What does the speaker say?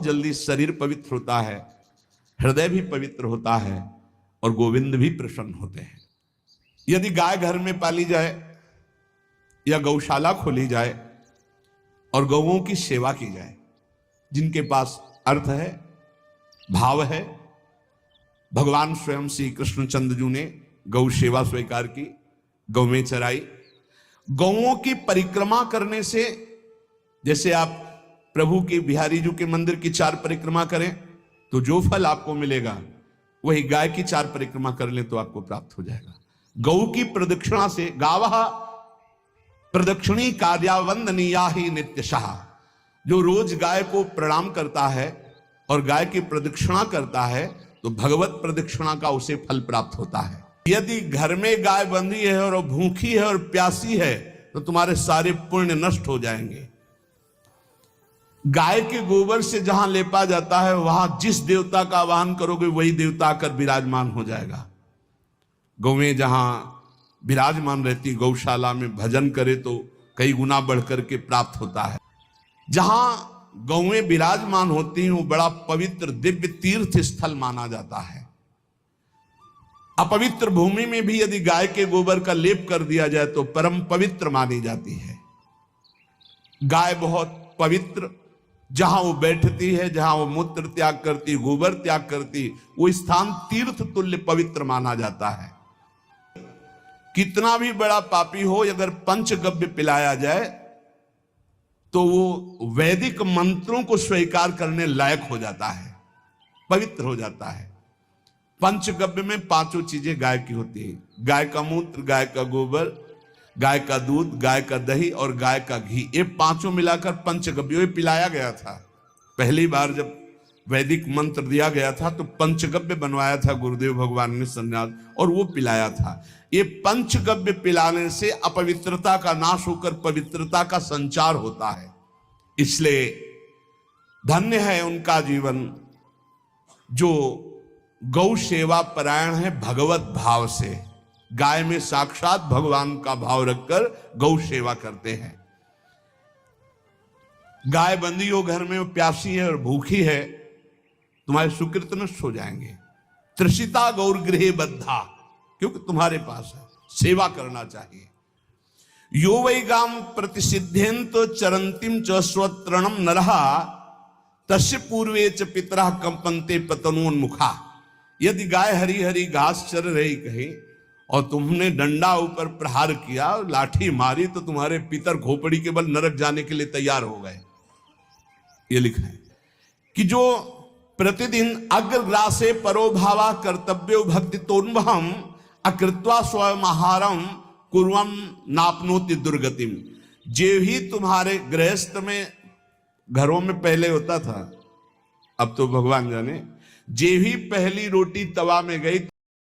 जल्दी शरीर पवित्र होता है, हृदय भी पवित्र होता है और गोविंद भी प्रसन्न होते हैं। यदि गाय घर में पाली जाए या गौशाला खोली जाए और गौओं की सेवा की जाए, जिनके पास अर्थ है, भाव है, भगवान स्वयं श्री कृष्णचंद्र जी ने गौ सेवा स्वीकार की, गौ में चराई। गौओं की परिक्रमा करने से, जैसे आप प्रभु के बिहारी जी के मंदिर की 4 परिक्रमा करें तो जो फल आपको मिलेगा वही गाय की 4 परिक्रमा कर ले तो आपको प्राप्त हो जाएगा। गौ की प्रदक्षिणा से, गावः प्रदक्षिणी कार्यावंदनीया ही नित्यशः, जो रोज गाय को प्रणाम करता है और गाय की प्रदक्षिणा करता है तो भगवत प्रदक्षिणा का उसे फल प्राप्त होता है। यदि घर में गाय बंधी है और भूखी है और प्यासी है तो तुम्हारे सारे पुण्य नष्ट हो जाएंगे। गाय के गोबर से जहां लेपा जाता है वहां जिस देवता का आवाहन करोगे वही देवता आकर विराजमान हो जाएगा। गौएं जहां विराजमान रहती, गौशाला में भजन करे तो कई गुना बढ़कर के प्राप्त होता है। जहां गौएं विराजमान होती हैं वो बड़ा पवित्र दिव्य तीर्थ स्थल माना जाता है। अपवित्र भूमि में भी यदि गाय के गोबर का लेप कर दिया जाए तो परम पवित्र मानी जाती है। गाय बहुत पवित्र, जहां वो बैठती है, जहां वो मूत्र त्याग करती, गोबर त्याग करती, वो स्थान तीर्थ तुल्य पवित्र माना जाता है। कितना भी बड़ा पापी हो, अगर पंचगव्य पिलाया जाए तो वो वैदिक मंत्रों को स्वीकार करने लायक हो जाता है, पवित्र हो जाता है। पंचगव्य में 5 चीजें गाय की होती है: गाय का मूत्र, गाय का गोबर, गाय का दूध, गाय का दही और गाय का घी। ये 5 मिलाकर पंचगव्य पिलाया गया था। पहली बार जब वैदिक मंत्र दिया गया था तो पंचगव्य बनवाया था गुरुदेव भगवान ने संन्यास, और वो पिलाया था। ये पंचगव्य पिलाने से अपवित्रता का नाश होकर पवित्रता का संचार होता है। इसलिए धन्य है उनका जीवन जो गौ सेवा परायण है भगवत भाव से। गाय में साक्षात भगवान का भाव रखकर गौ सेवा करते हैं। गाय बंदी हो घर में, वो प्यासी है और भूखी है, तुम्हारे सुकृत नष्ट हो जाएंगे। तृषिता गौर गृहे बद्धा, क्योंकि तुम्हारे पास है, सेवा करना चाहिए। यो वै गाम प्रतिसिद्धेन्त चरंतिम च स्वतरणम नरहा तस्य पूर्वे च पितरः कंपन्ते पतनोन्मुखा। यदि गाय हरी हरी घास चर रही कहीं और तुमने डंडा ऊपर प्रहार किया, लाठी मारी, तो तुम्हारे पितर खोपड़ी के बल नरक जाने के लिए तैयार हो गए। ये लिखा है कि जो प्रतिदिन अग्रग्रासे परोभावा कर्तव्यो भक्ति तोन्वहम अकृत्वा स्वयं आहारम कुर्वम नापनोति दुर्गतिम। जे ही तुम्हारे गृहस्थ में, घरों में पहले होता था, अब तो भगवान जाने, जे ही पहली रोटी तवा में गई